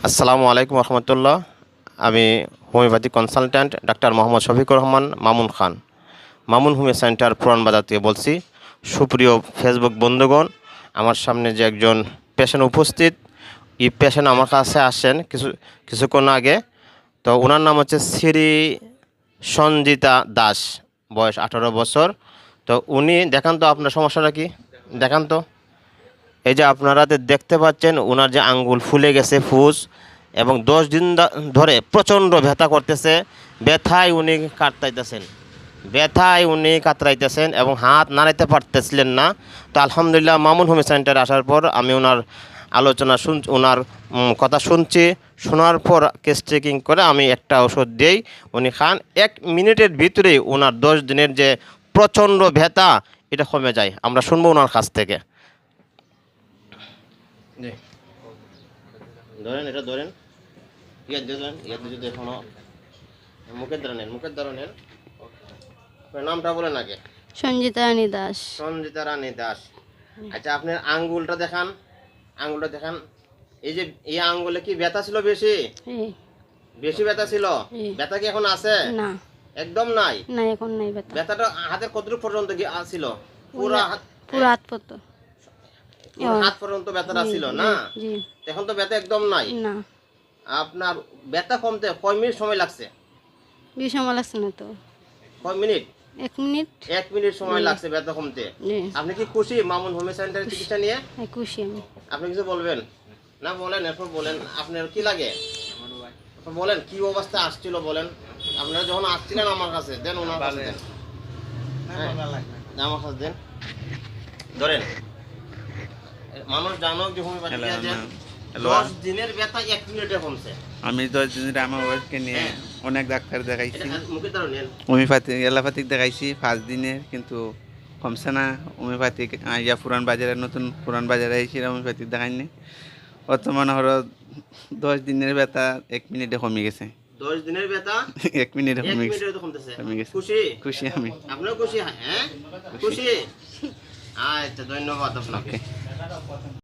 আসসালামু আলাইকুম রহমতুল্লাহ। আমি homeopathy consultant doctor Mohammad Shafiqur Rahman Mamun Khan, Mamun homeo centre Puran Bazar থেকে বলছি। সুপ্রিয় ফেসবুক বন্ধুগণ, আমার সামনে যে একজন পেশেন্ট উপস্থিত, এই পেশেন্ট আমার কাছে আসেন কিছুক্ষণ আগে। তো ওনার নাম হচ্ছে শ্রী সঞ্জিতা দাস, বয়স 18 বছর। তো উনি দেখান তো আপনার সমস্যাটা কি, দেখান তো। এই যে আপনারা দেখতে পাচ্ছেন ওনার যে আঙ্গুল ফুলে গেছে ফুস, এবং 10 দিন ধরে প্রচণ্ড ব্যথা করতেছে। ব্যথায় উনি কাতরাইতেছেন এবং হাত নাড়াইতে পারতেছিলেন না। তো আলহামদুলিল্লাহ মামুন হোমিও সেন্টারে আসার পর আমি ওনার আলোচনা ওনার কথা শুনছি। শোনার পর কেস চেকিং করে আমি একটা ওষুধ দিই, উনি খান। 1 মিনিটের ভিতরেই ওনার 10 দিনের যে প্রচণ্ড ব্যথা এটা কমে যায়। আমরা শুনবো ওনার কাছ থেকে। ধরেন, এটা ধরেন, মুখের ধরনের নামটা বলেন আগে। সঞ্জিতা রানী দাস। সঞ্জিতা রানী দাস। আচ্ছা, আপনার আঙ্গুলটা দেখান, আঙ্গুলটা দেখান। এই যে এই আঙ্গুলে কি ব্যথা ছিল? বেশি ব্যথা ছিল? ব্যথা কি এখন আছে? না, একদম নাই। না এখন নাই ব্যথা। ব্যথাটা হাতের কতটুকু পর্যন্ত কি ছিল? পুরো হাত পর্যন্ত। হাত পর্যন্ত ব্যথাটা ছিল না? এখন তো ব্যথা একদম নাই না। আপনার ব্যথা কমতে কয় মিনিট সময় লাগছে? বেশি সময় লাগছে না তো। কয় মিনিট? 1 মিনিট সময় লাগছে ব্যথা কমতে। আপনি কি খুশি মামুন হোমিও সেন্টারের চিকিৎসা নিয়ে? খুশি আমি। আপনি কিছু বলবেন না? বলেন, এরপর বলেন আপনার কি লাগে, বলেন কি অবস্থা আসছিল বলেন। আপনারা যখন আসছিলেন আমার কাছে দেন, ওনার কাছে দেন, আমার কাছে দেন, ধরেন। মানুষ জানো যে হোমিওপ্যাথি 10 দিনের ব্যথা 1 মিনিটে কমছে। আমি 10 দিনের আমার ওয়াইফকে নিয়ে অনেক ডাক্তার দেখাইছি, মুখে ধরেন, হোমিওপ্যাথিক এলোপ্যাথিক দেখাইছি 5 দিনের, কিন্তু কমছে না। হোমিওপ্যাথিক ইয়া পুরান বাজারে, নতুন পুরান বাজারে আইসি হোমিওপ্যাথিক দেখাইনি। বর্তমান হলো 10 দিনের ব্যথা 1 মিনিটে কমে গেছে। 10 দিনের ব্যথা 1 মিনিটে কমে গেছে। খুশি আমি। আপনিও খুশি? হ্যাঁ খুশি। আচ্ছা, ধন্যবাদ আপনাকে।